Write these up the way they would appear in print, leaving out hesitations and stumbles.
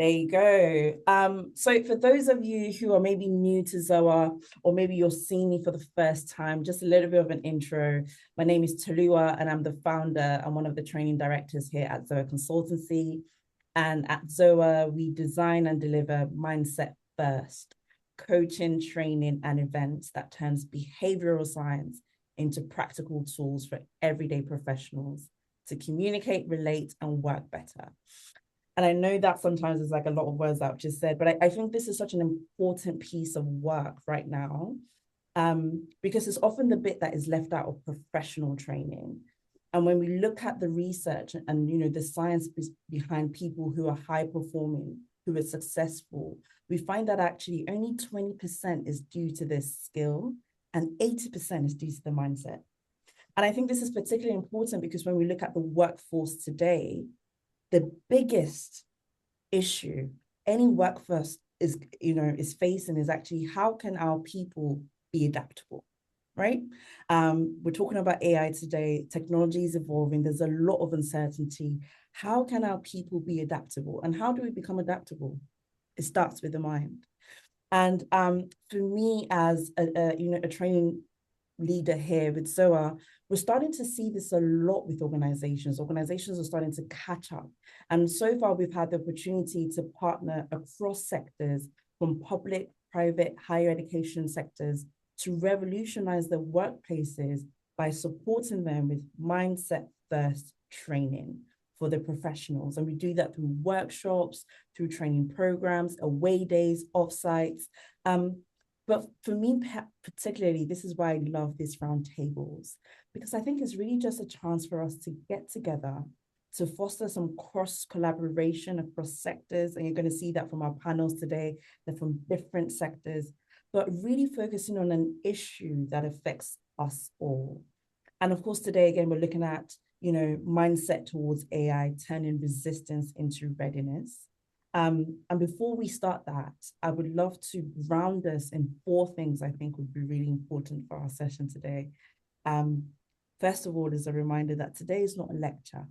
There you go. So for those of you who are maybe new to Zoah, or maybe you're seeing me for the first time, just a little bit of an intro. My name is Talua, and I'm the founder and one of the training directors here at Zoah Consultancy. And at Zoah, we design and deliver mindset first coaching, training, and events that turns behavioral science into practical tools for everyday professionals to communicate, relate, and work better. And I know that sometimes there's like a lot of words that I've just said, but I think this is such an important piece of work right now, because it's often the bit that is left out of professional training. And when we look at the research and the science behind people who are high performing, who are successful, we find that actually only 20% is due to this skill and 80% is due to the mindset. And I think this is particularly important because when we look at the workforce today, the biggest issue any workforce is facing is actually how can our people be adaptable, right? We're talking about AI today. Technology is evolving. There's a lot of uncertainty. How can our people be adaptable? And how do we become adaptable? It starts with the mind. And for me, as a training leader here with Zoah, we're starting to see this a lot with organizations. Organizations are starting to catch up. And so far, we've had the opportunity to partner across sectors, from public, private, higher education sectors, to revolutionize their workplaces by supporting them with mindset first training for the professionals. And we do that through workshops, through training programs, away days, offsites. But for me, particularly, this is why I love these roundtables, because I think it's really just a chance for us to get together, to foster some cross collaboration across sectors. And you're going to see that from our panels today. They're from different sectors, but really focusing on an issue that affects us all. And of course, today, again, we're looking at, mindset towards AI, turning resistance into readiness. And before we start that, I would love to ground us in 4 things I think would be really important for our session today. First of all, is a reminder that today is not a lecture.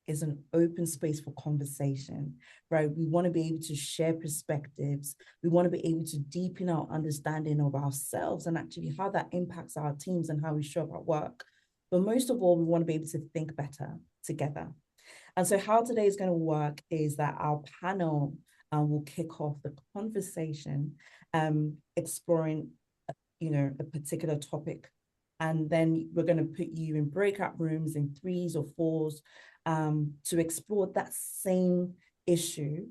It's an open space for conversation, right? We want to be able to share perspectives. We want to be able to deepen our understanding of ourselves and actually how that impacts our teams and how we show up at work. But most of all, we want to be able to think better together. And so how today is going to work is that our panel will kick off the conversation, exploring, a particular topic. And then we're going to put you in breakout rooms in 3s or 4s to explore that same issue.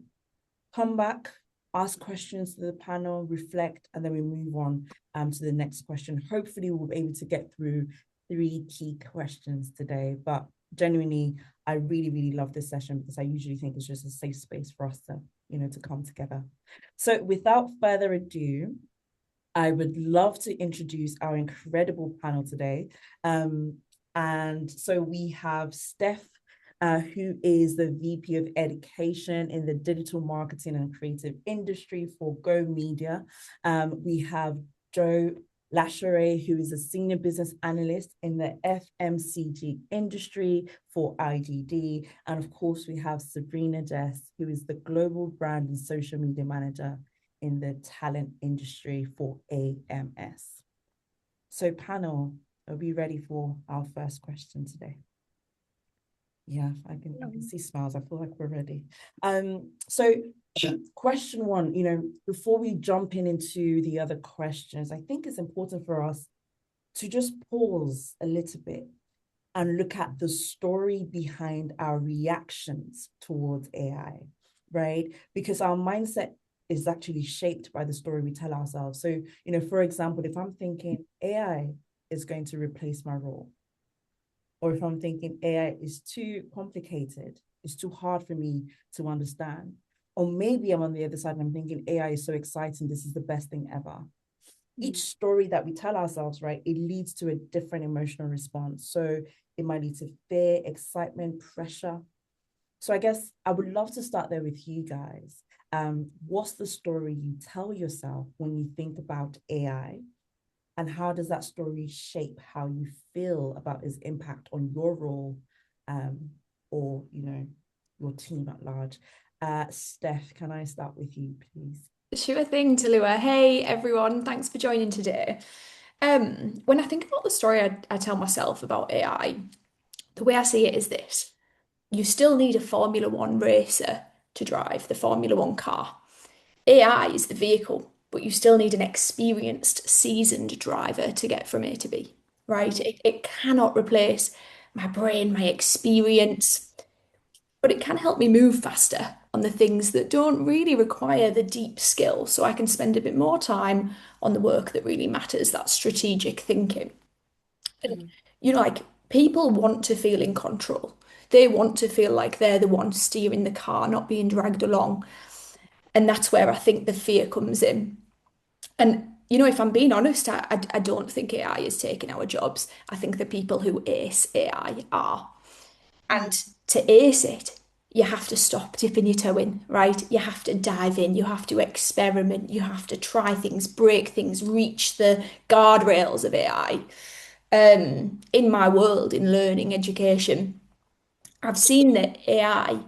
Come back, ask questions to the panel, reflect, and then we move on to the next question. Hopefully we'll be able to get through 3 key questions today, but genuinely, I really, really love this session because I usually think it's just a safe space for us to, to come together. So without further ado, I would love to introduce our incredible panel today. And so we have Steph, who is the VP of Education in the digital marketing and creative industry for Go Media. We have Joe Lashere, who is a senior business analyst in the FMCG industry for IGD. And of course, we have Sabrina Jess, who is the global brand and social media manager in the talent industry for AMS. So panel, are we ready for our first question today? Yeah, I can see smiles. I feel like we're ready. So question 1, before we jump into the other questions, I think it's important for us to just pause a little bit and look at the story behind our reactions towards AI, right? Because our mindset is actually shaped by the story we tell ourselves. So, for example, if I'm thinking AI is going to replace my role, or if I'm thinking AI is too complicated, it's too hard for me to understand, or maybe I'm on the other side and I'm thinking AI is so exciting, this is the best thing ever. Each story that we tell ourselves, right, it leads to a different emotional response. So it might lead to fear, excitement, pressure. So I guess I would love to start there with you guys. What's the story you tell yourself when you think about AI? And how does that story shape how you feel about its impact on your role or, your team at large? Steph, can I start with you, please? Sure thing, Talua. Hey everyone, thanks for joining today. When I think about the story I tell myself about AI, the way I see it is this. You still need a Formula One racer to drive the Formula One car. AI is the vehicle, but you still need an experienced, seasoned driver to get from A to B, right? It cannot replace my brain, my experience, but it can help me move faster on the things that don't really require the deep skill, so I can spend a bit more time on the work that really matters, that strategic thinking. And Mm, like people want to feel in control. They want to feel like they're the one steering the car, not being dragged along. And that's where I think the fear comes in. And if I'm being honest, I don't think AI is taking our jobs. I think the people who ace AI are. And mm, to ace it, you have to stop dipping your toe in, right? You have to dive in, you have to experiment, you have to try things, break things, reach the guardrails of AI. In my world, in learning, education, I've seen that AI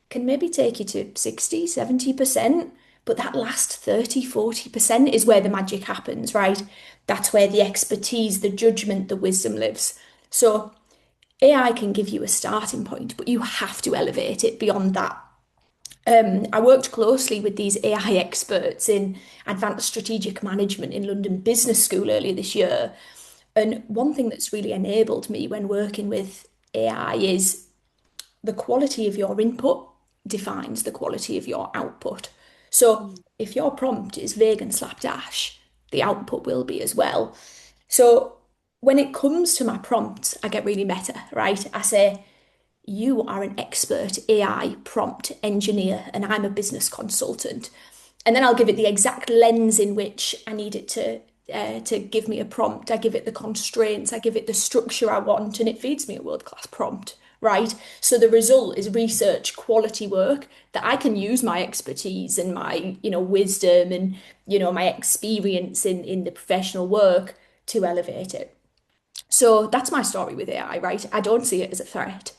can maybe take you to 60, 70%, but that last 30, 40% is where the magic happens, right? That's where the expertise, the judgment, the wisdom lives. So AI can give you a starting point, but you have to elevate it beyond that. I worked closely with these AI experts in advanced strategic management in London Business School earlier this year. And one thing that's really enabled me when working with AI is the quality of your input defines the quality of your output. So mm, if your prompt is vague and slapdash, the output will be as well. So when it comes to my prompts, I get really meta, right? I say, you are an expert AI prompt engineer, and I'm a business consultant. And then I'll give it the exact lens in which I need it to give me a prompt. I give it the constraints, I give it the structure I want, and it feeds me a world-class prompt, right? So the result is research quality work that I can use my expertise and my, wisdom and, my experience in the professional work to elevate it. So that's my story with AI, right? I don't see it as a threat.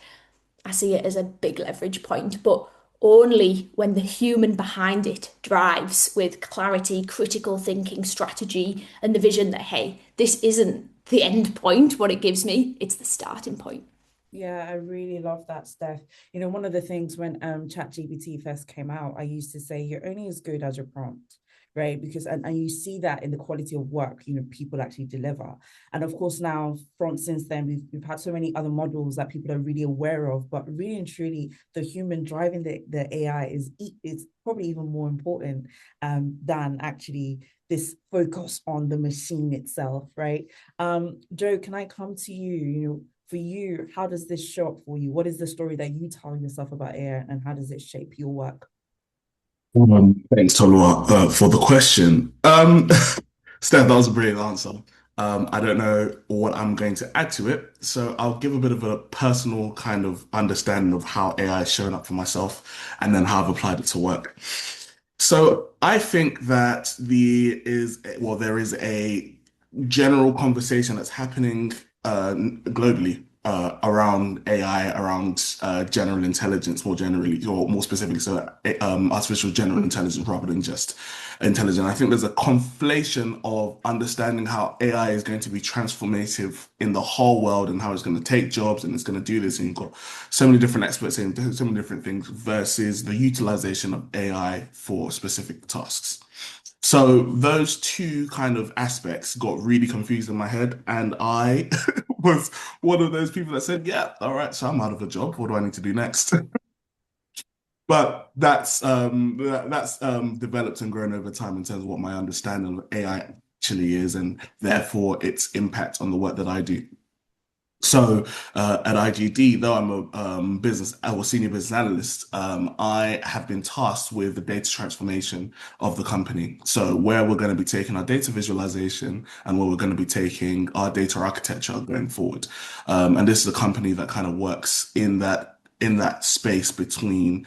I see it as a big leverage point, but only when the human behind it drives with clarity, critical thinking, strategy, and the vision that, hey, this isn't the end point, what it gives me, it's the starting point. yeah, I really love that, Steph. One of the things when ChatGPT first came out, I used to say you're only as good as your prompt, right? Because and you see that in the quality of work, people actually deliver. And of course, now from since then, we've had so many other models that people are really aware of, but really and truly, the human driving the AI is probably even more important than actually this focus on the machine itself, right? Joe, can I come to you? For you, how does this show up for you? What is the story that you tell yourself about AI and how does it shape your work? Thanks, Tolua, for the question. Steph, that was a brilliant answer. I don't know what I'm going to add to it, so I'll give a bit of a personal kind of understanding of how AI has shown up for myself and then how I've applied it to work. So I think that there is a general conversation that's happening globally around AI, around general intelligence more generally, or more specifically, so artificial general intelligence rather than just intelligent. I think there's a conflation of understanding how AI is going to be transformative in the whole world and how it's going to take jobs and it's going to do this. And you've got so many different experts saying so many different things versus the utilization of AI for specific tasks. So those two kind of aspects got really confused in my head, and I was one of those people that said, "Yeah, all right, so I'm out of a job. What do I need to do next?" But that's developed and grown over time in terms of what my understanding of AI actually is, and therefore its impact on the work that I do. So at IGD, though I'm a business or senior business analyst, I have been tasked with the data transformation of the company. So where we're going to be taking our data visualization and where we're going to be taking our data architecture going forward. And this is a company that kind of works in that space between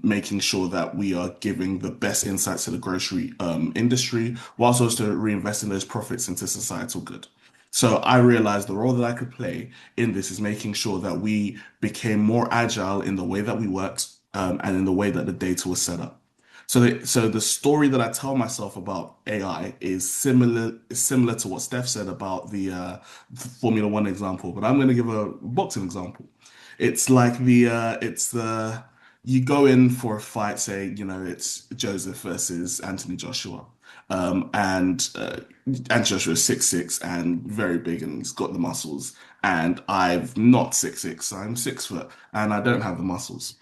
making sure that we are giving the best insights to the grocery industry, whilst also reinvesting those profits into societal good. So I realized the role that I could play in this is making sure that we became more agile in the way that we worked, and in the way that the data was set up. So the story that I tell myself about AI is similar to what Steph said about the Formula One example, but I'm going to give a boxing example. It's like it's the you go in for a fight, say, it's Joseph versus Anthony Joshua. And Joshua is 6'6" and very big and he's got the muscles. And I'm not 6'6", I'm 6 foot and I don't have the muscles.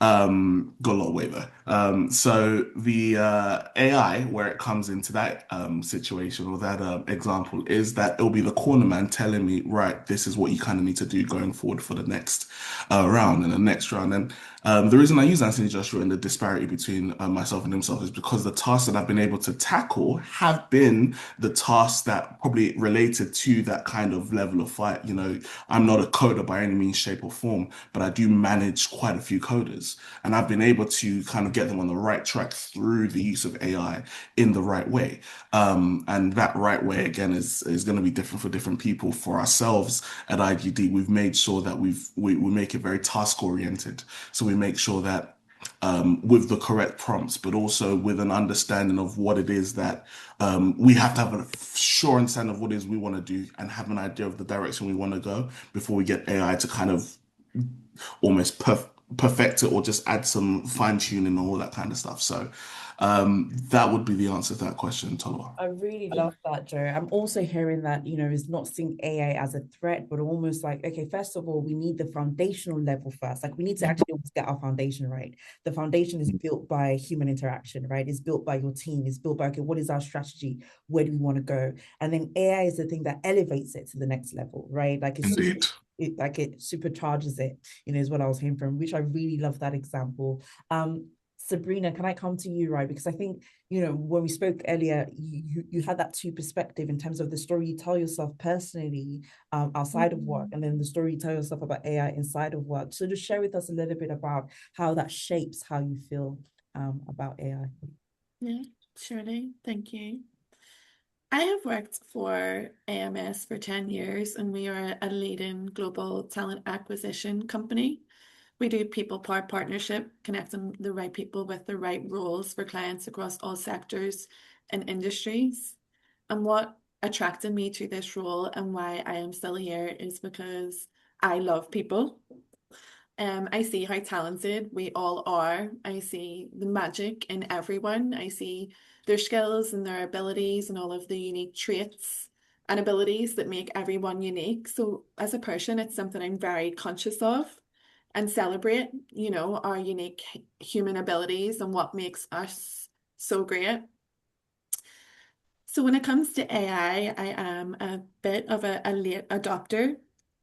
Got a lot of weight though. So the AI, where it comes into that situation or that example, is that it'll be the corner man telling me, right, this is what you kind of need to do going forward for the next round and the next round. And the reason I use Anthony Joshua and the disparity between myself and himself is because the tasks that I've been able to tackle have been the tasks that probably related to that kind of level of fight. I'm not a coder by any means, shape, or form, but I do manage quite a few coders, and I've been able to kind of get them on the right track through the use of AI in the right way. And that right way again is going to be different for different people. For ourselves at IGD, we've made sure that we make it very task oriented. So we make sure that with the correct prompts, but also with an understanding of what it is that we have to have a sure understanding of what it is we want to do and have an idea of the direction we want to go before we get AI to kind of almost perfect it or just add some fine tuning and all that kind of stuff. So that would be the answer to that question, Tolwa. I really love that, Joe. I'm also hearing that, is not seeing AI as a threat, but almost like, okay, first of all, we need the foundational level first. Like we need to actually get our foundation right. The foundation is built by human interaction, right? It's built by your team. It's built by, okay, what is our strategy? Where do we want to go? And then AI is the thing that elevates it to the next level, right? Like Indeed. it supercharges it, is what I was hearing from, which I really love that example. Sabrina, can I come to you, right? Because I think, when we spoke earlier, you had that two perspective in terms of the story you tell yourself personally outside of work, and then the story you tell yourself about AI inside of work. So just share with us a little bit about how that shapes how you feel about AI. Yeah, surely. Thank you. I have worked for AMS for 10 years, and we are a leading global talent acquisition company. We do people power partnership, connecting the right people with the right roles for clients across all sectors and industries. And what attracted me to this role and why I am still here is because I love people. I see how talented we all are. I see the magic in everyone. I see their skills and their abilities and all of the unique traits and abilities that make everyone unique. So as a person, it's something I'm very conscious of and celebrate, our unique human abilities and what makes us so great. So when it comes to AI, I am a bit of a late adopter.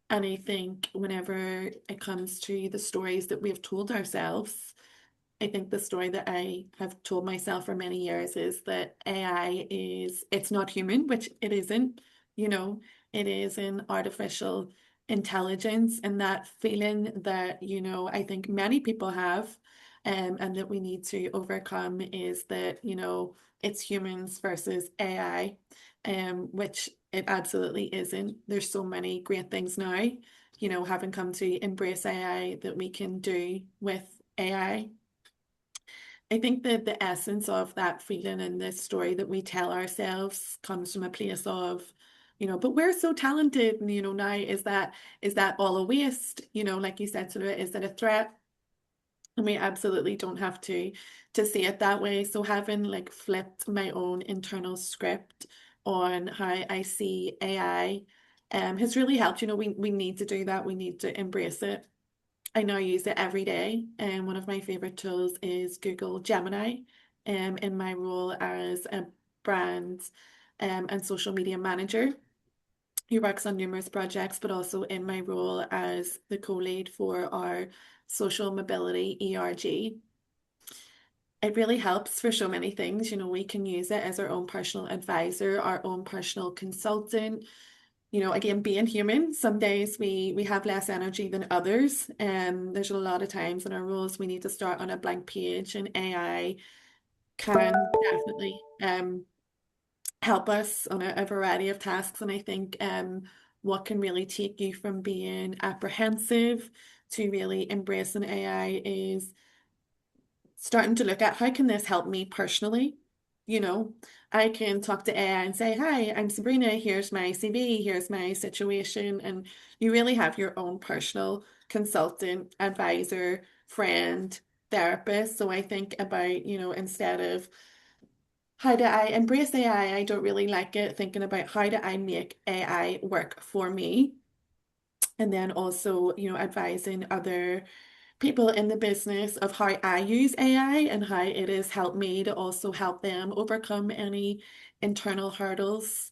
And I think whenever it comes to the stories that we've told ourselves, I think the story that I have told myself for many years is that it's not human, which it isn't, it is an artificial intelligence, and that feeling that, I think many people have, and that we need to overcome is that, it's humans versus AI, which it absolutely isn't. There's so many great things now, having come to embrace AI that we can do with AI. I think that the essence of that feeling and the story that we tell ourselves comes from a place of, but we're so talented, and now is that all a waste? Like you said, sort of, is it a threat? And we absolutely don't have to see it that way. So having like flipped my own internal script on how I see AI has really helped. We need to do that. We need to embrace it. I now use it every day, and one of my favorite tools is Google Gemini, in my role as a brand and social media manager who works on numerous projects, but also in my role as the co-lead for our social mobility ERG. It really helps for so many things. We can use it as our own personal advisor, our own personal consultant. Again, being human, some days we have less energy than others. There's a lot of times in our roles we need to start on a blank page, and AI can definitely help us on a variety of tasks. And I think what can really take you from being apprehensive to really embracing AI is starting to look at how can this help me personally? You know, I can talk to AI and say, hi, I'm Sabrina. Here's my CV. Here's my situation. And you really have your own personal consultant, advisor, friend, therapist. So I think about, instead of how do I embrace AI, I don't really like it, thinking about how do I make AI work for me? And then also, advising other people in the business of how I use AI and how it has helped me to also help them overcome any internal hurdles,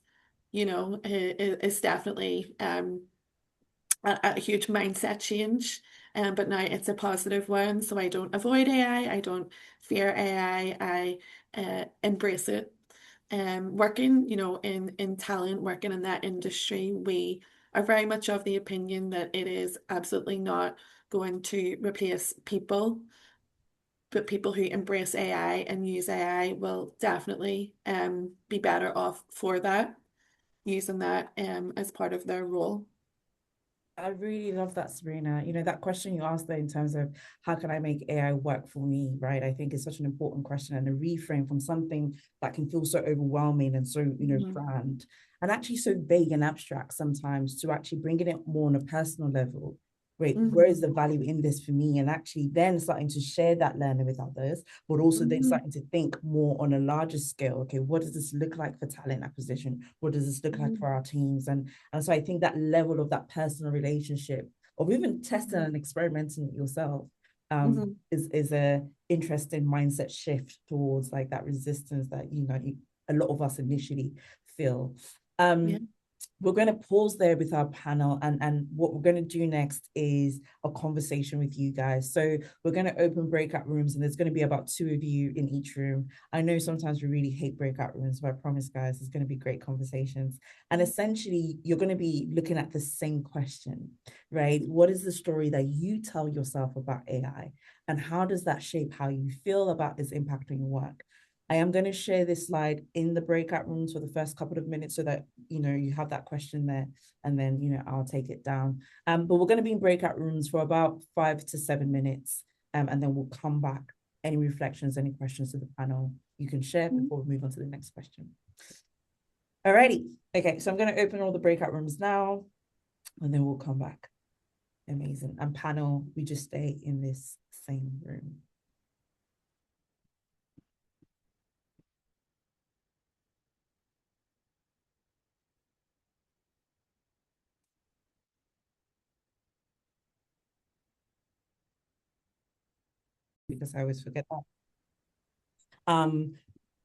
is definitely a huge mindset change. But now it's a positive one. So I don't avoid AI, I don't fear AI, I embrace it. Working, in talent, working in that industry, we are very much of the opinion that it is absolutely not going to replace people, but people who embrace AI and use AI will definitely be better off for that, using that as part of their role. I really love that, Sabrina. That question you asked there in terms of how can I make AI work for me, right? I think it's such an important question, and a reframe from something that can feel so overwhelming and so, grand and actually so vague and abstract sometimes, to actually bringing it more on a personal level. Wait, where is the value in this for me? And actually then starting to share that learning with others, but also then starting to think more on a larger scale. Okay, what does this look like for talent acquisition? What does this look like for our teams? And so I think that level of that personal relationship, or even testing and experimenting it yourself, is a interesting mindset shift towards like that resistance that a lot of us initially feel. We're going to pause there with our panel, and what we're going to do next is a conversation with you guys. So we're going to open breakout rooms, and there's going to be about 2 of you in each room. I know sometimes we really hate breakout rooms, but I promise, guys, there's going to be great conversations. And essentially, you're going to be looking at the same question, right? What is the story that you tell yourself about AI? And how does that shape how you feel about its impacting your work? I am going to share this slide in the breakout rooms for the first couple of minutes so that, you have that question there, and then, I'll take it down. But we're going to be in breakout rooms for about 5 to 7 minutes, and then we'll come back. Any reflections, any questions to the panel, you can share before we move on to the next question. Alrighty. Okay, so I'm going to open all the breakout rooms now, and then we'll come back. Amazing. And panel, we just stay in this same room. Because I always forget that.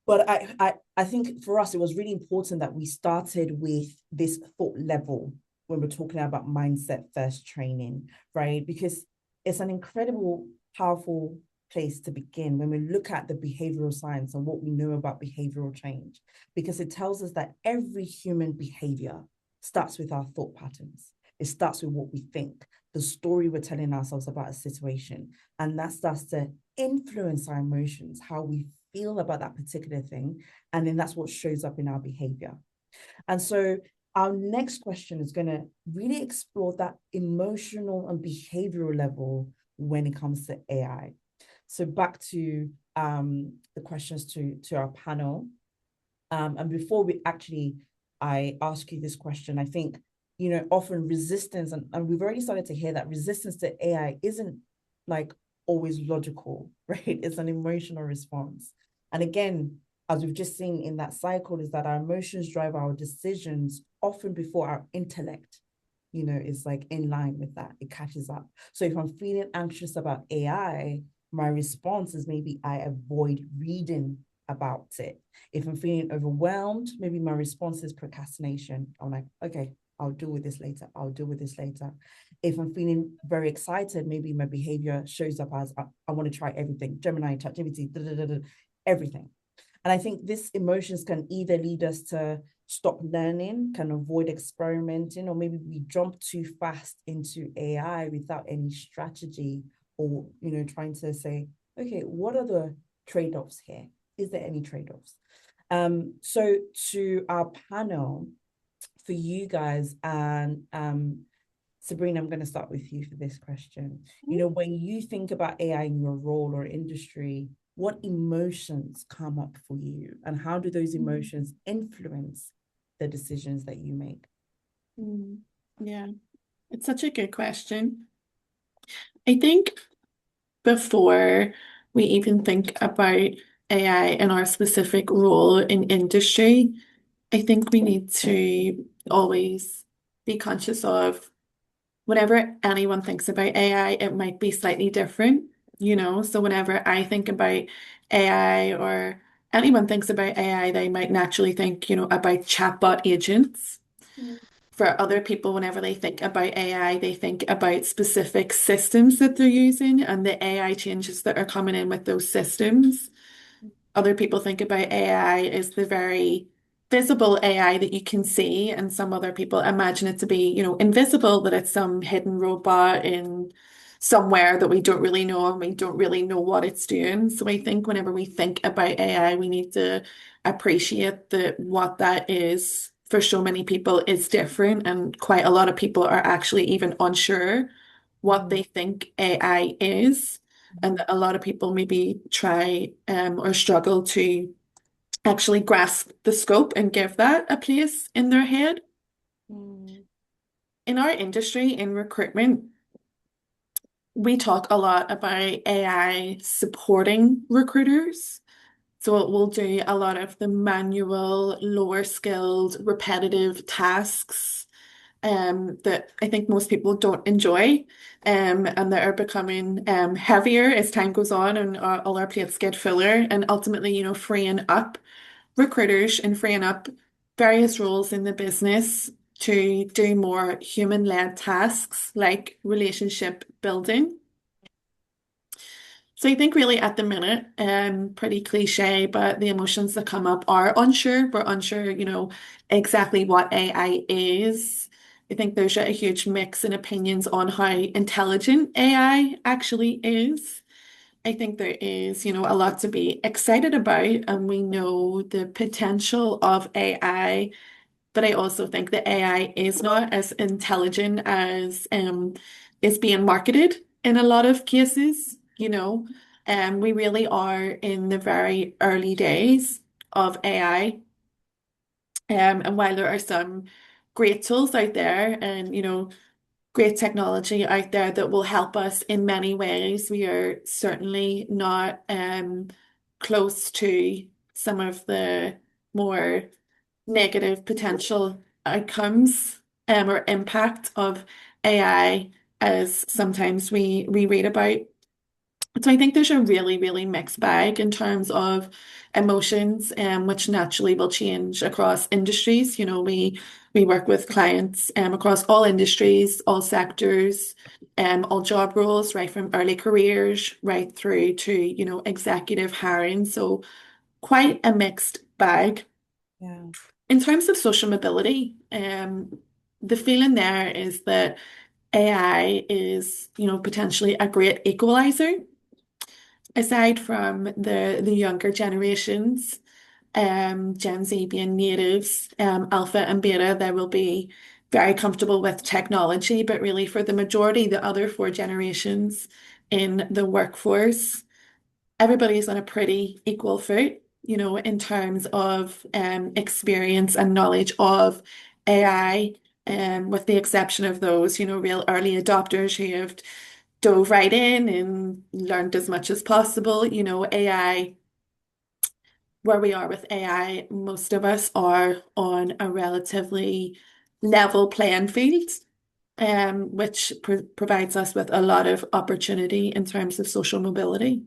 But I think for us, it was really important that we started with this thought level when we're talking about mindset first training, right? Because it's an incredible, powerful place to begin when we look at the behavioral science and what we know about behavioral change, because it tells us that every human behavior starts with our thought patterns. It starts with what we think, the story we're telling ourselves about a situation, and that starts to influence our emotions, how we feel about that particular thing, and then that's what shows up in our behavior. And so our next question is going to really explore that emotional and behavioral level when it comes to AI. So back to the questions to our panel. And before I ask you this question, I think, often resistance, and we've already started to hear that resistance to AI isn't like always logical, right? It's an emotional response. And again, as we've just seen in that cycle, is that our emotions drive our decisions often before our intellect, is like in line with that. It catches up. So if I'm feeling anxious about AI, my response is maybe I avoid reading about it. If I'm feeling overwhelmed, maybe my response is procrastination. I'm like, okay, I'll deal with this later. I'll deal with this later. If I'm feeling very excited, maybe my behavior shows up as I want to try everything. Gemini, ChatGPT, everything. And I think these emotions can either lead us to stop learning, can avoid experimenting, or maybe we jump too fast into AI without any strategy, or, trying to say, okay, what are the trade-offs here? Is there any trade-offs? So to our panel, for you guys, and Sabrina, I'm going to start with you for this question. You know, when you think about AI in your role or industry, what emotions come up for you, and how do those emotions influence the decisions that you make? Yeah, it's such a good question. I think before we even think about AI and our specific role in industry, I think we need to always be conscious of whenever anyone thinks about AI, it might be slightly different, you know? So whenever I think about AI or anyone thinks about AI, they might naturally think, you know, about chatbot agents. For other people, whenever they think about AI, they think about specific systems that they're using and the AI changes that are coming in with those systems. Other people think about AI as the very visible AI that you can see, and some other people imagine it to be, you know, invisible, that it's some hidden robot in somewhere that we don't really know and we don't really know what it's doing. So I think whenever we think about AI, we need to appreciate that what that is for so many people is different, and quite a lot of people are actually even unsure what they think AI is. And that a lot of people maybe try or struggle to actually grasp the scope and give that a place in their head. In our industry, in recruitment, we talk a lot about AI supporting recruiters. So it will do a lot of the manual, lower skilled, repetitive tasks that I think most people don't enjoy, and that are becoming heavier as time goes on, and all our plates get fuller, and ultimately, you know, freeing up recruiters and freeing up various roles in the business to do more human-led tasks like relationship building. So I think really at the minute, pretty cliche, but the emotions that come up are unsure. We're unsure, you know, exactly what AI is. I think there's a huge mix in opinions on how intelligent AI actually is. I think there is, you know, a lot to be excited about, and we know the potential of AI, but I also think that AI is not as intelligent as is being marketed in a lot of cases, you know. We really are in the very early days of AI. And while there are some great tools out there and, you know, great technology out there that will help us in many ways, we are certainly not close to some of the more negative potential outcomes or impact of AI as sometimes we read about. So I think there's a really, really mixed bag in terms of emotions, which naturally will change across industries. You know, we work with clients across all industries, all sectors, all job roles, right from early careers right through to, you know, executive hiring. So quite a mixed bag. Yeah. In terms of social mobility, the feeling there is that AI is, you know, potentially a great equalizer. Aside from the younger generations, Gen Z being natives, Alpha and Beta, they will be very comfortable with technology, but really for the majority, the other four generations in the workforce, everybody's on a pretty equal foot, you know, in terms of experience and knowledge of AI, with the exception of those, you know, real early adopters who have dove right in and learned as much as possible. You know, AI, where we are with AI, most of us are on a relatively level playing field, which provides us with a lot of opportunity in terms of social mobility.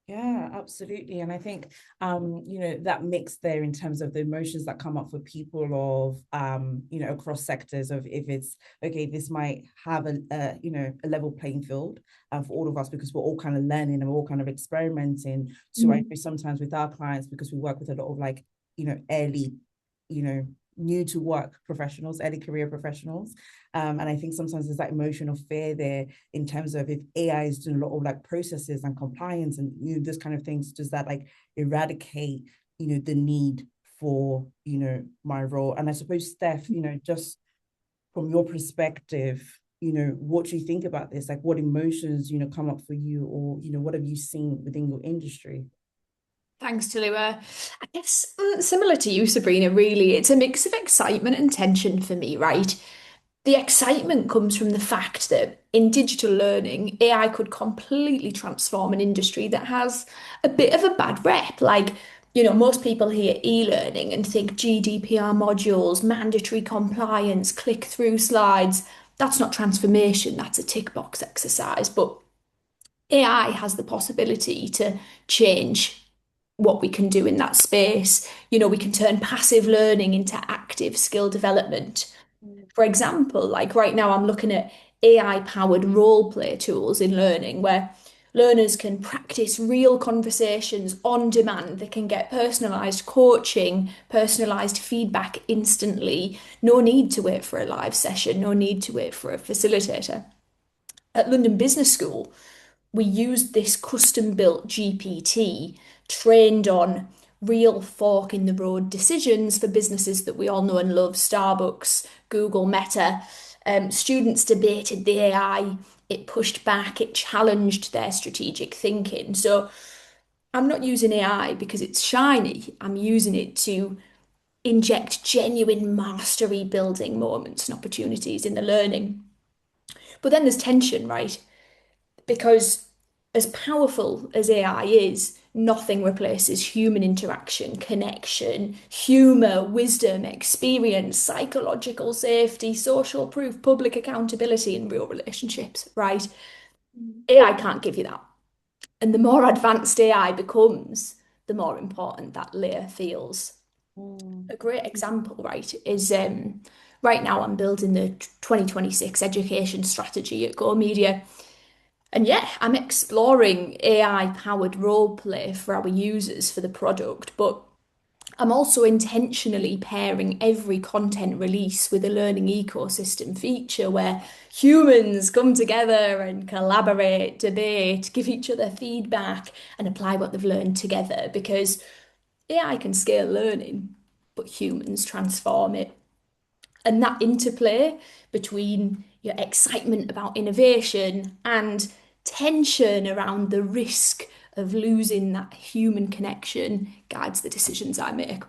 Yeah, absolutely. And I think, you know, that mix there in terms of the emotions that come up for people of, you know, across sectors of if it's, okay, this might have you know, a level playing field for all of us because we're all kind of learning and we're all kind of experimenting. So I know sometimes with our clients, because we work with a lot of like, you know, early, you know, new to work professionals, early career professionals. And I think sometimes there's that emotion of fear there in terms of if AI is doing a lot of like processes and compliance and, you know, this kind of things, does that like eradicate, you know, the need for, you know, my role? And I suppose, Steph, you know, just from your perspective, what do you think about this? Like, what emotions, come up for you, or, what have you seen within your industry? Thanks, Talua. I guess similar to you, Sabrina, really, it's a mix of excitement and tension for me, right? The excitement comes from the fact that in digital learning, AI could completely transform an industry that has a bit of a bad rep. Like, most people hear e-learning and think GDPR modules, mandatory compliance, click-through slides. That's not transformation, that's a tick box exercise. But AI has the possibility to change what we can do in that space. We can turn passive learning into active skill development. For example, like right now, I'm looking at AI powered role play tools in learning where learners can practice real conversations on demand. They can get personalized coaching, personalized feedback instantly. No need to wait for a live session, no need to wait for a facilitator. At London Business School, we used this custom built GPT trained on real fork in the road decisions for businesses that we all know and love, Starbucks, Google, Meta. Students debated the AI, it pushed back, it challenged their strategic thinking. So I'm not using AI because it's shiny, I'm using it to inject genuine mastery building moments and opportunities in the learning. But then there's tension, right? Because as powerful as AI is, nothing replaces human interaction, connection, humor, wisdom, experience, psychological safety, social proof, public accountability, and real relationships, right? AI can't give you that. And the more advanced AI becomes, the more important that layer feels. A great example, right, is right now I'm building the 2026 education strategy at Go Media. And yeah, I'm exploring AI powered role play for our users for the product, but I'm also intentionally pairing every content release with a learning ecosystem feature where humans come together and collaborate, debate, give each other feedback, and apply what they've learned together because AI can scale learning, but humans transform it. And that interplay between your excitement about innovation and tension around the risk of losing that human connection guides the decisions I make.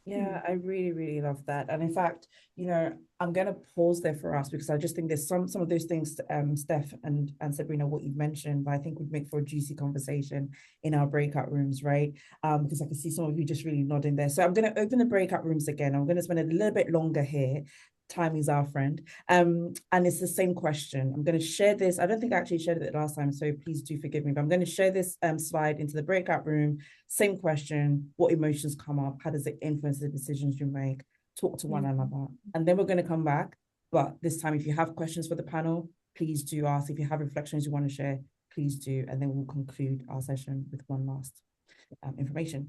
Yeah, I really, really love that. And in fact, I'm gonna pause there for us because I just think there's some of those things, Steph and Sabrina, what you've mentioned, but I think would make for a juicy conversation in our breakout rooms, right? Because I can see some of you just really nodding there. So I'm gonna open the breakout rooms again. I'm gonna spend a little bit longer here. Time is our friend. And it's the same question. I'm going to share this. I don't think I actually shared it last time, so please do forgive me, but I'm going to share this slide into the breakout room. Same question. What emotions come up? How does it influence the decisions you make? Talk to one another. And then we're going to come back. But this time, if you have questions for the panel, please do ask. If you have reflections you want to share, please do. And then we'll conclude our session with one last information.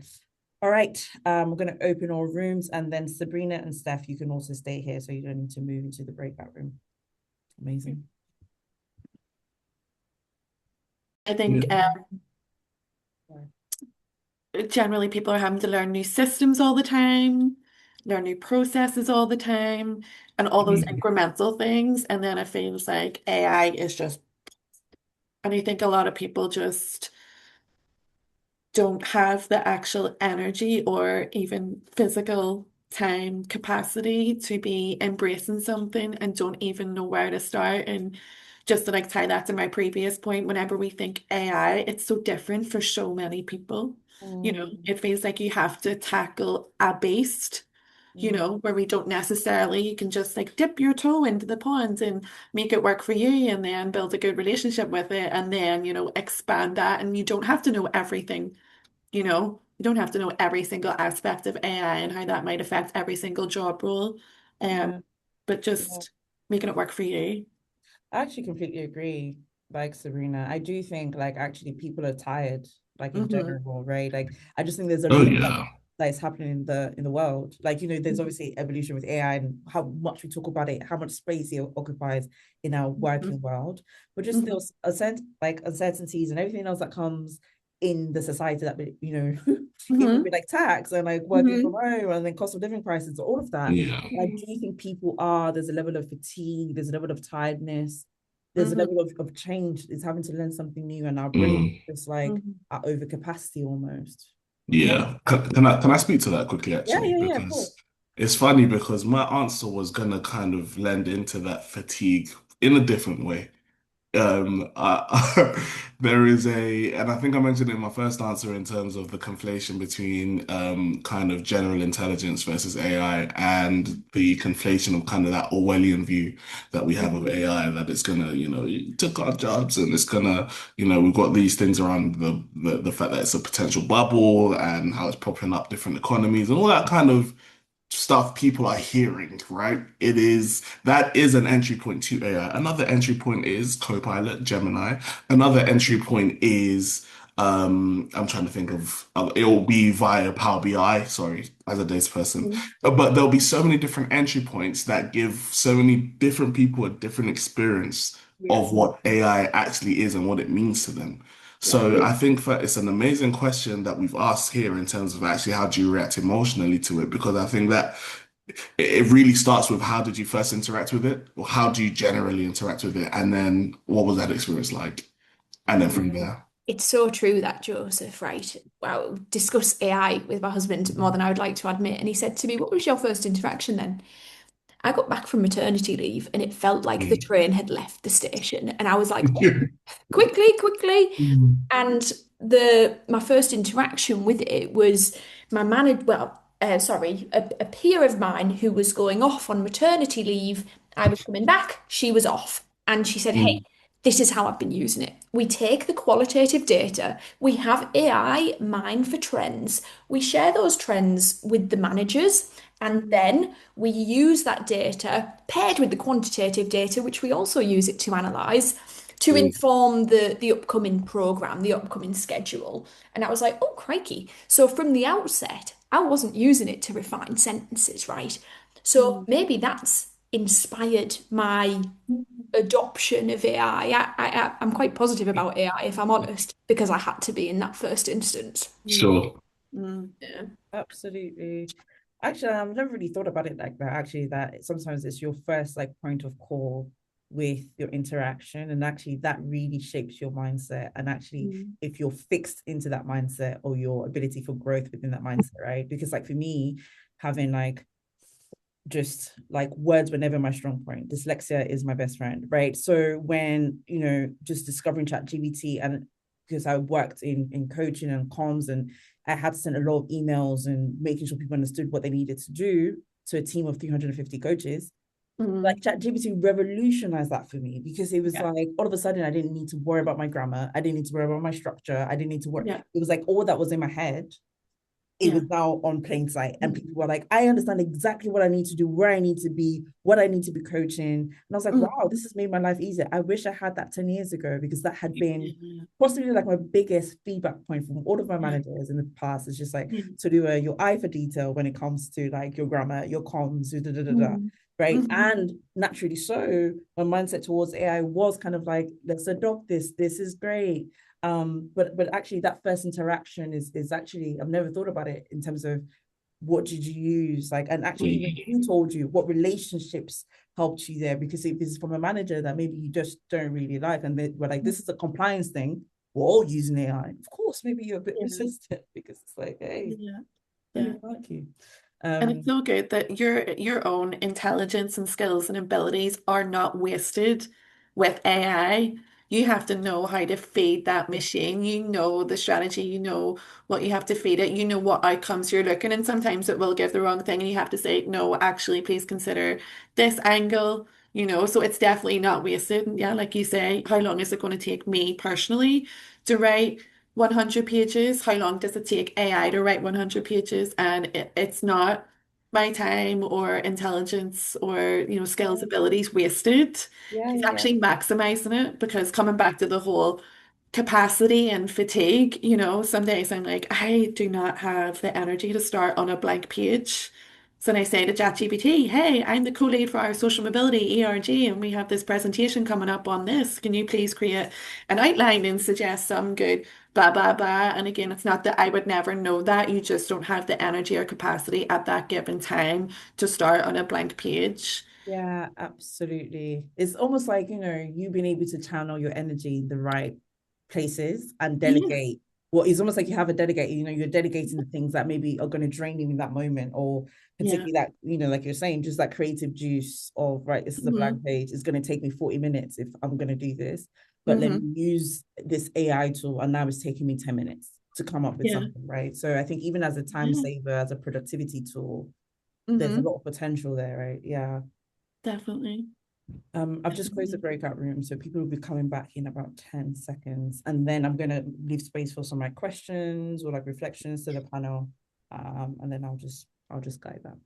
All right, we're going to open all rooms, and then Sabrina and Steph, you can also stay here so you don't need to move into the breakout room. Amazing. I think generally people are having to learn new systems all the time, learn new processes all the time, and all those incremental things. And then it feels like AI is just, and I think a lot of people just don't have the actual energy or even physical time capacity to be embracing something and don't even know where to start. And just to like tie that to my previous point, whenever we think AI, it's so different for so many people. It feels like you have to tackle a beast, where we don't necessarily, you can just like dip your toe into the pond and make it work for you and then build a good relationship with it and then, expand that. And you don't have to know everything. You don't have to know every single aspect of AI and how that might affect every single job role. But just making it work for you. I actually completely agree, like Sabrina. I do think like actually people are tired, like in general, right? Like I just think there's a lot that is happening in the world. Like, there's obviously evolution with AI and how much we talk about it, how much space it occupies in our working world, but just those uncertainties and everything else that comes in the society that we, even Hmm. with like tax and like working from Hmm. home and then cost of living crisis, all of that. Yeah. I do think people are, there's a level of fatigue, there's a level of tiredness, there's a Hmm. level of change. It's having to learn something new, and our brain Mm. is like Hmm. at overcapacity almost. Yeah. Yeah. Can I speak to that quickly, Yeah, actually? yeah, yeah, of Because course. it's funny because my answer was gonna kind of lend into that fatigue in a different way. There is and I think I mentioned it in my first answer in terms of the conflation between kind of general intelligence versus AI and the conflation of kind of that Orwellian view that we have of Hmm. AI, that it's gonna, took our jobs and it's gonna, we've got these things around the fact that it's a potential bubble and how it's propping up different economies and all that kind of stuff people are hearing, right? That is an entry point to AI. Another entry point is Copilot, Gemini. Another entry point is I'm trying to think of it will be via Power BI, sorry, as a data person. But there'll be so many different entry points that give so many different people a different experience Yeah, of what AI actually is and what it means to them. yeah, So I think that it's an amazing question that we've asked here in terms of actually how do you react emotionally to it? Because I think that it really starts with how did you first interact with it, or how do you generally interact with it, and then what was that experience like, and then from yeah. there. It's so true that Joseph, right? Well, discuss AI with my husband more than I would like to admit. And he said to me, "What was your first interaction then?" I got back from maternity leave and it felt like the Mm. train had left the station. And I was like, oh, quickly, quickly. Mm. And the my first interaction with it was my manager, sorry, a peer of mine who was going off on maternity leave. I was coming back, she was off. And she said, "Hey, Mm. this is how I've been using it. We take the qualitative data, we have AI mine for trends, we share those trends with the managers, and then we use that data paired with the quantitative data, which we also use it to analyze, to Mm. inform the upcoming program, the upcoming schedule." And I was like, oh, crikey. So from the outset, I wasn't using it to refine sentences, right? So maybe that's inspired my adoption of AI. I'm quite positive about AI, if I'm honest, because I had to be in that first instance. Sure. Hmm. Yeah. Absolutely. Actually, I've never really thought about it like that. Actually, that sometimes it's your first like point of call with your interaction, and actually that really shapes your mindset. And actually, if you're fixed into that mindset or your ability for growth within that mindset, right? Because like for me, having like just like words were never my strong point. Dyslexia is my best friend, right? So when, just discovering ChatGPT, and because I worked in coaching and comms, and I had to send a lot of emails and making sure people understood what they needed to do to a team of 350 coaches. Like Hmm. ChatGPT revolutionized that for me, because it was Yeah. like all of a sudden I didn't need to worry about my grammar. I didn't need to worry about my structure. I didn't need to worry. Yeah. It was like all that was in my head, it Yeah. was now on plain sight. And people were like, I understand exactly what I need to do, where I need to be, what I need to be coaching. And I was like, Mm. wow, this has made my life easier. I wish I had that 10 years ago, because that had been Yeah. possibly like my biggest feedback point from all of my Yeah. managers in the past. It's just like Yeah. to do your eye for detail when it comes to like your grammar, your comms, da, da, da, da, Mm. right? Mhm. And naturally so, my mindset towards AI was kind of like, let's adopt this. This is great. But actually that first interaction is actually, I've never thought about it in terms of what did you use, like, and actually even Mm. who told you, what relationships helped you there, because if it's from a manager that maybe you just don't really like, and they were like, this is a compliance thing, we're all using AI, of course maybe you're a bit Yeah. resistant, because it's like, hey, Yeah. don't Yeah. even like you. And it's um so good that your own intelligence and skills and abilities are not wasted with AI. You have to know how to feed that machine. You know the strategy, you know what you have to feed it, you know what outcomes you're looking, and sometimes it will give the wrong thing, and you have to say, no, actually, please consider this angle, so it's definitely not wasted. And yeah, like you say, how long is it going to take me personally to write 100 pages? How long does it take AI to write 100 pages? And it's not my time or intelligence or, skills, abilities wasted. yeah, It's yeah, yeah. actually maximizing it, because coming back to the whole capacity and fatigue, some days I'm like, I do not have the energy to start on a blank page. So then I say to ChatGPT, hey, I'm the co-lead for our social mobility ERG, and we have this presentation coming up on this. Can you please create an outline and suggest some good blah, blah, blah. And again, it's not that I would never know that. You just don't have the energy or capacity at that given time to start on a blank page. Yeah, absolutely. It's almost like, you being able to channel your energy in the right places and Yeah. delegate. Well, it's almost like you have a delegate, you're delegating the things that maybe are going to drain you in that moment, or Yeah. particularly that, like you're saying, just that creative juice of, right, this is a Hmm. blank page. It's going to take me 40 minutes if I'm going to do this. But let me Hmm. use this AI tool, and now it's taking me 10 minutes to come up with Yeah. something, right? So I think even as a time Yeah. saver, as a productivity tool, there's a Hmm. lot of potential there, right? Yeah. Definitely. I've just closed the Definitely. breakout room, so people will be coming back in about 10 seconds. And then I'm gonna leave space for some of my questions or like reflections to the panel. And then I'll just guide that.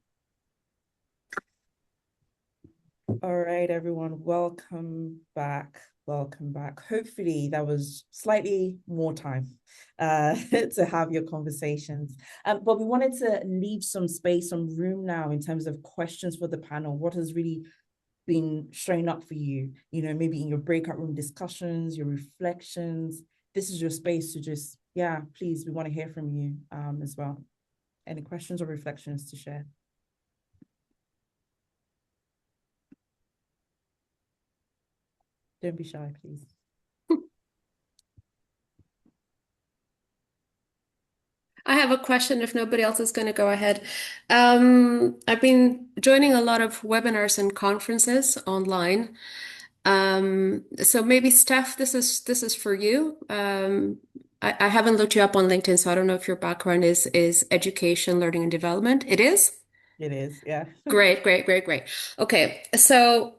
All right, everyone, welcome back. Welcome back. Hopefully that was slightly more time to have your conversations. But we wanted to leave some space, some room now in terms of questions for the panel. What has really been showing up for you, maybe in your breakout room discussions, your reflections? This is your space to just, yeah, please, we want to hear from you as well. Any questions or reflections to share? Don't be shy, please. I have a question if nobody else is going to go ahead. I've been joining a lot of webinars and conferences online. So maybe Steph, this is for you. I haven't looked you up on LinkedIn, so I don't know if your background is education, learning and development. It is? It is, yeah. Great, great, great, great. Okay, so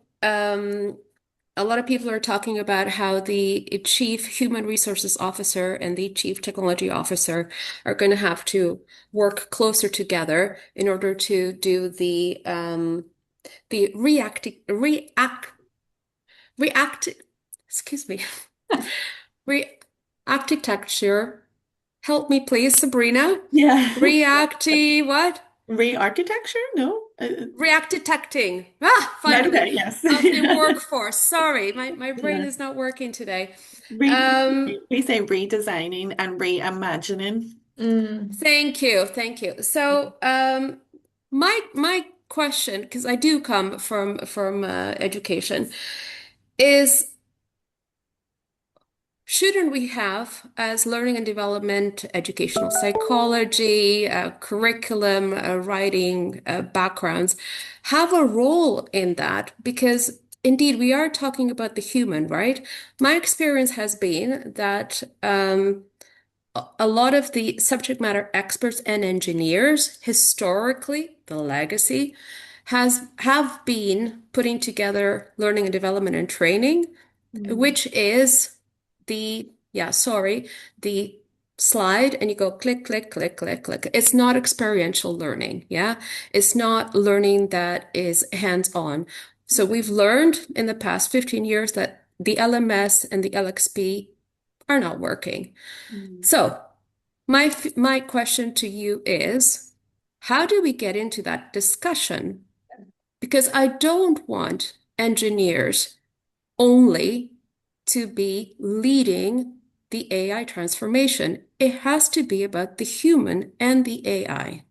a lot of people are talking about how the chief human resources officer and the chief technology officer are going to have to work closer together in order to do the react excuse me rearchitecture. Help me, please, Sabrina. Yeah. What? Re-architecture? No? React detecting. Okay, Finally. yes. Of the workforce. Sorry, my brain Yeah. is not working today. Re Um, we say redesigning and reimagining. Thank you, thank you. So, my question, because I do come from education, is shouldn't we have, as learning and development, educational psychology, curriculum, writing backgrounds, have a role in that? Because indeed, we are talking about the human, right? My experience has been that a lot of the subject matter experts and engineers, historically, the legacy have been putting together learning and development and training, Mm, which is the slide and you go click, click, click, click, click. It's not experiential learning. Yeah. It's not learning that is hands-on. So we've learned in the past 15 years that the LMS and the LXP are not working. mm, So my question to you is, how do we get into that discussion? Because I don't want engineers only to be leading the AI transformation. It has to be about the human and the AI.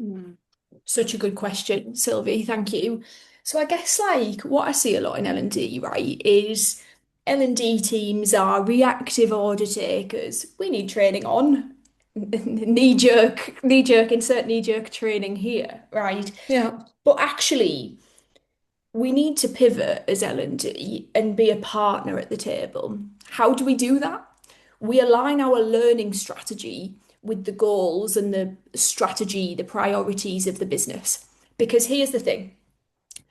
mm, Such a good question, Sylvie. Thank you. So I guess like what I see a lot in L&D, right, is L&D teams are reactive order takers. We need training on. Insert knee-jerk training here, right? Yeah. But actually, we need to pivot as L&D and be a partner at the table. How do we do that? We align our learning strategy with the goals and the strategy, the priorities of the business. Because here's the thing,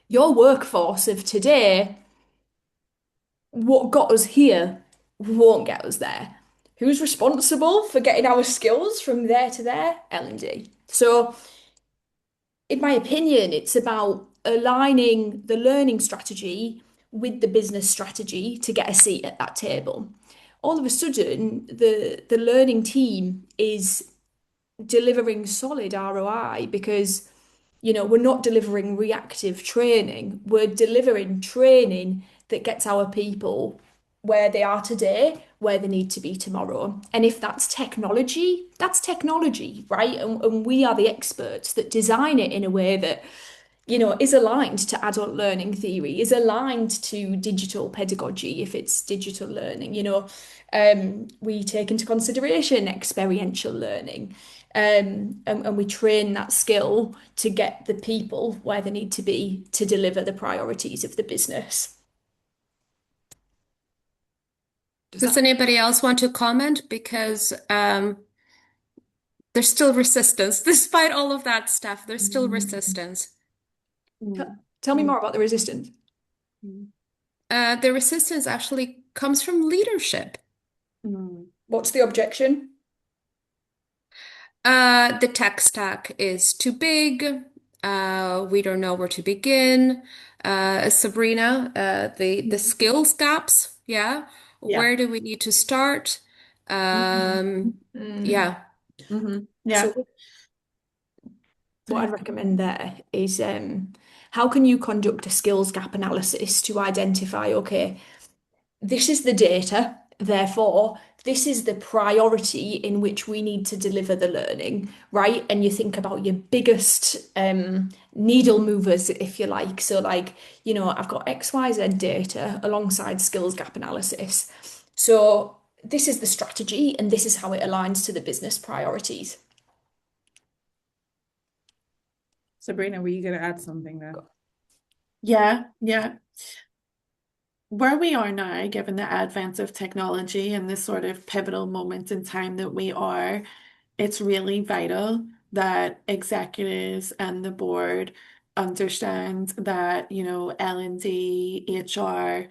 your workforce of today, what got us here won't get us there. Who's responsible for getting our skills from there to there? L&D. So in my opinion, it's about aligning the learning strategy with the business strategy to get a seat at that table. All of a sudden, the learning team is delivering solid ROI because, we're not delivering reactive training. We're delivering training that gets our people where they are today, where they need to be tomorrow. And if that's technology, right? And we are the experts that design it in a way that, is aligned to adult learning theory, is aligned to digital pedagogy if it's digital learning. We take into consideration experiential learning. And we train that skill to get the people where they need to be to deliver the priorities of the business. Does anybody else want to comment? Because there's still resistance. Despite all of that stuff, there's still resistance. Tell me more about the resistance. The resistance actually comes from leadership. What's the objection? The tech stack is too big. We don't know where to begin. Sabrina, the skills gaps, yeah. Where do we need to start? Yeah. So what I'd recommend there is how can you conduct a skills gap analysis to identify, okay, this is the data, therefore, this is the priority in which we need to deliver the learning, right? And you think about your biggest needle movers, if you like. So, like, I've got XYZ data alongside skills gap analysis. So, this is the strategy, and this is how it aligns to the business priorities. Sabrina, were you going to add something there? Yeah. Where we are now, given the advent of technology and this sort of pivotal moment in time that we are, it's really vital that executives and the board understand that, L&D, HR,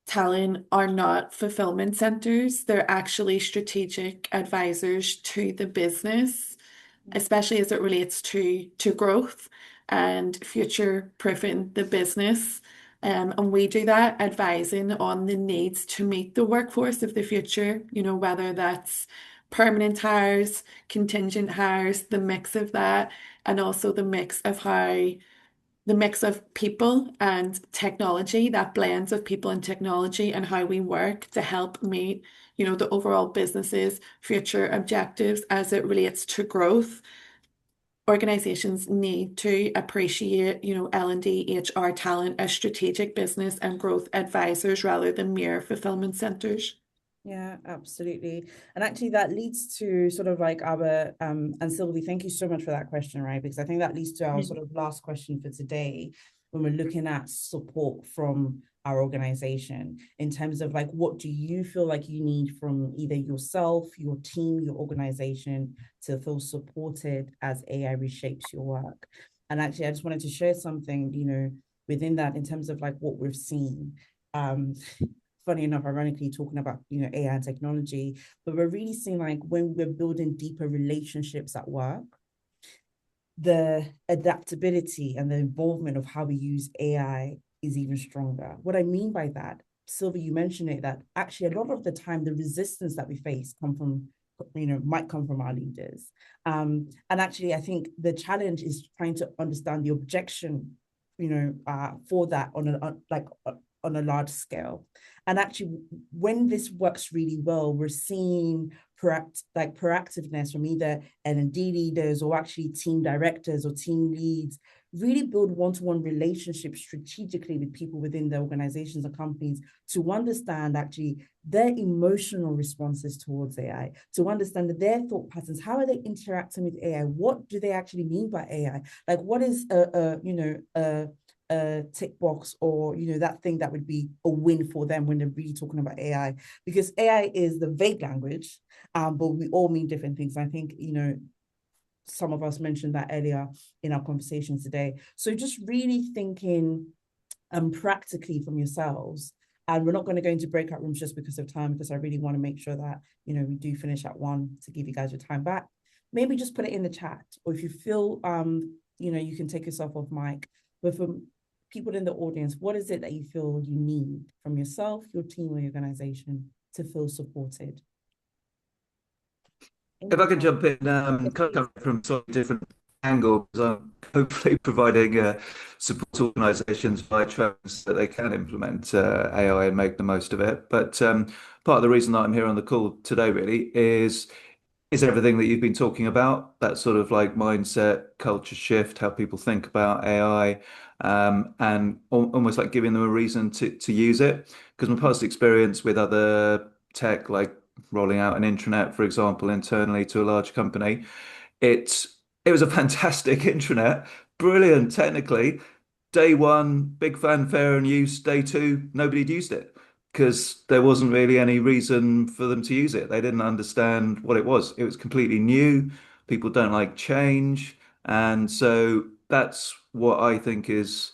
talent are not fulfillment centers. They're actually strategic advisors to the business, especially as it relates to growth and future-proofing the business. And we do that advising on the needs to meet the workforce of the future, whether that's permanent hires, contingent hires, the mix of that, and also the mix of people and technology, that blends of people and technology and how we work to help meet, the overall business's future objectives as it relates to growth. Organizations need to appreciate, L&D, HR talent as strategic business and growth advisors rather than mere fulfillment centers. Yeah, absolutely. And actually that leads to sort of like our, and Sylvie, thank you so much for that question, right? Because I think that leads to our sort of last question for today, when we're looking at support from our organization in terms of like, what do you feel like you need from either yourself, your team, your organization to feel supported as AI reshapes your work? And actually, I just wanted to share something, within that in terms of like what we've seen. Funny enough, ironically, talking about, AI and technology, but we're really seeing like when we're building deeper relationships at work, the adaptability and the involvement of how we use AI is even stronger. What I mean by that, Sylvie, you mentioned it, that actually a lot of the time, the resistance that we face might come from our leaders. And actually, I think the challenge is trying to understand the objection, for that on a large scale. And actually, when this works really well, we're seeing proactiveness from either L&D leaders or actually team directors or team leads really build one-to-one relationships strategically with people within the organizations and companies to understand actually their emotional responses towards AI, to understand their thought patterns. How are they interacting with AI? What do they actually mean by AI? Like, what is a tick box or that thing that would be a win for them when they're really talking about AI? Because AI is the vague language, but we all mean different things. I think some of us mentioned that earlier in our conversation today. So just really thinking practically from yourselves. And we're not going to go into breakout rooms just because of time, because I really want to make sure that we do finish at 1 to give you guys your time back. Maybe just put it in the chat, or if you feel you can take yourself off mic. But for people in the audience, what is it that you feel you need from yourself, your team, or your organization to feel supported? If I could jump in, from sort of different angle because I'm hopefully providing support to organisations via trainings that they can implement AI and make the most of it. But part of the reason that I'm here on the call today really is everything that you've been talking about, that sort of like mindset, culture shift, how people think about AI, and almost like giving them a reason to use it. Because my past experience with other tech, like rolling out an intranet, for example, internally to a large company, it it was a fantastic intranet, brilliant technically. Day one, big fanfare and use. Day two, nobody'd used it because there wasn't really any reason for them to use it. They didn't understand what it was. It was completely new. People don't like change. And so that's what I think is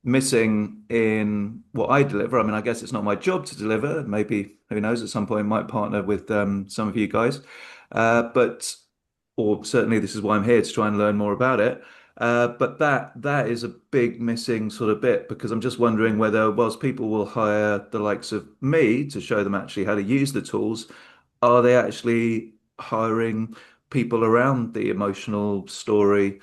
missing in what I deliver. I mean, I guess it's not my job to deliver. Maybe, who knows, at some point might partner with some of you guys. But or certainly this is why I'm here to try and learn more about it. But that is a big missing sort of bit because I'm just wondering whether, whilst people will hire the likes of me to show them actually how to use the tools, are they actually hiring people around the emotional story,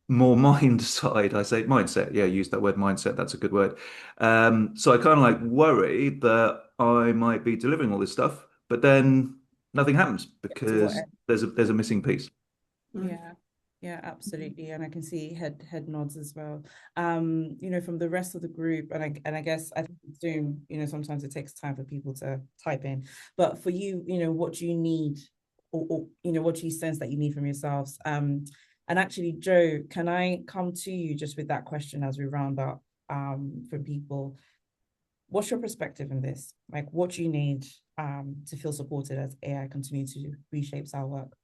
more mind side? I say mindset. Yeah, use that word mindset. That's a good word. So I kind of like worry that I might be delivering all this stuff, but then nothing happens To what because there's a missing piece. Yeah, yeah, absolutely. And I can see head nods as well. From the rest of the group, and I guess I think Zoom, sometimes it takes time for people to type in. But for you, what do you need or what do you sense that you need from yourselves? And actually, Joe, can I come to you just with that question as we round up from people? What's your perspective in this? Like, what do you need to feel supported as AI continue to reshapes our work?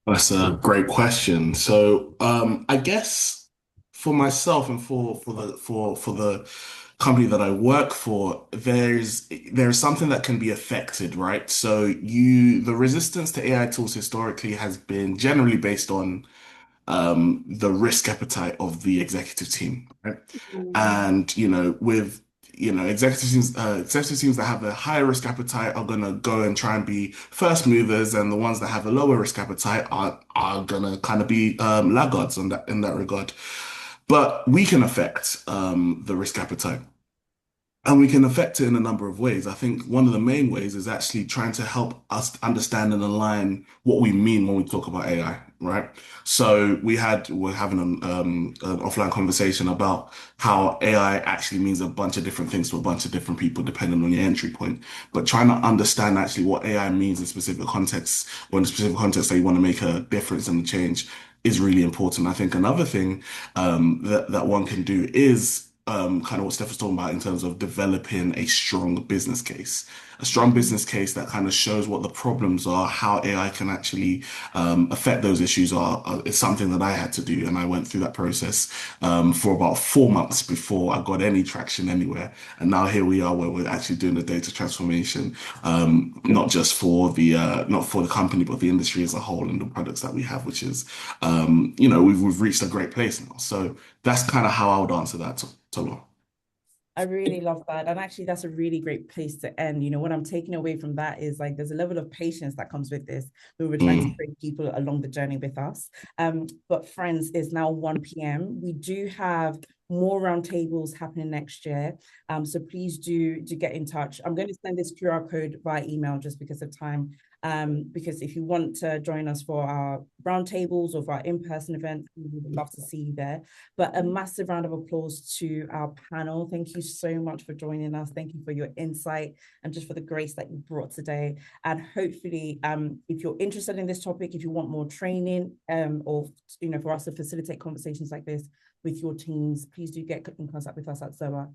That's a great question. So, I guess for myself and for the company that I work for, there's something that can be affected, right? So the resistance to AI tools historically has been generally based on the risk appetite of the executive team, right? And with executive teams that have a higher risk appetite are gonna go and try and be first movers, and the ones that have a lower risk appetite are gonna kind of be laggards on that in that regard. But we can affect the risk appetite. And we can affect it in a number of ways. I think one of the main ways is actually trying to help us understand and align what we mean when we talk about AI, right? So we're having an offline conversation about how AI actually means a bunch of different things to a bunch of different people depending on your entry point. But trying to understand actually what AI means in specific contexts or in a specific context that you want to make a difference and a change is really important. I think another thing that one can do is kind of what Steph was talking about in terms of developing a strong business case. A strong business case that kind of shows what the problems are, how AI can actually affect those issues is something that I had to do. And I went through that process for about 4 months before I got any traction anywhere. And now here we are where we're actually doing the data transformation, not just for not for the company, but the industry as a whole and the products that we have, which is, we've reached a great place now. So that's kind of how I would answer that, Tolu. I really love that. And actually, that's a really great place to end. What I'm taking away from that is like there's a level of patience that comes with this when we're trying to bring people along the journey with us. But friends, it's now 1 p.m. We do have more roundtables happening next year. So please do get in touch. I'm going to send this QR code via email just because of time. Because if you want to join us for our roundtables or for our in-person event, we would love to see you there. But a massive round of applause to our panel. Thank you so much for joining us. Thank you for your insight and just for the grace that you brought today. And hopefully, if you're interested in this topic, if you want more training, or for us to facilitate conversations like this with your teams, please do get in contact with us at Zoah.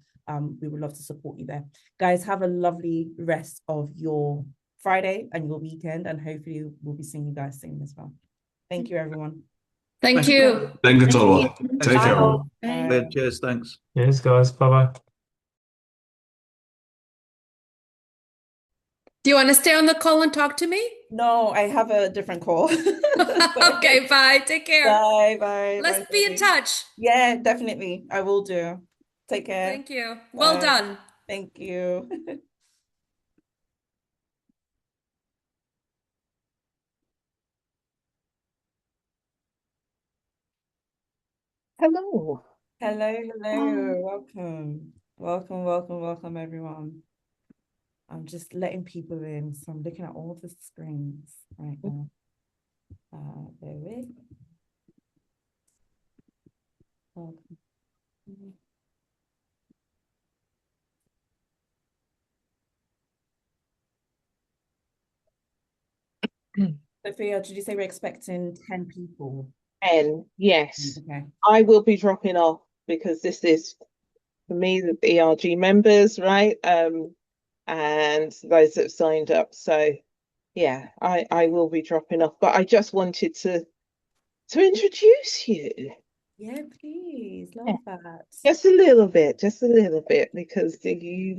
We would love to support you there. Guys, have a lovely rest of your Friday and your weekend, and hopefully we'll be seeing you guys soon as well. Thank you, everyone. Thank you. Thank you, Tolu. Thank Take care. Bye. Bye. Cheers, thanks. Cheers, guys. Bye bye. Do you want to stay on the call and talk to me? No, I have a different call. Okay, bye. Take care. Bye. Let's be in touch. Yeah, definitely. I will do. Take care. Thank you. Well Bye. done. Thank you. Hello. Hello. Welcome, everyone. I'm just letting people in, so I'm looking at all the screens right now. There we go. Sophia, did you say we're expecting 10 people? 10, yes. Okay. I will be dropping off because this is, for me, the ERG members, right? And those that have signed up. So, yeah, I will be dropping off. But I just wanted to introduce you. Yeah, please. Love that. Just a little bit, because you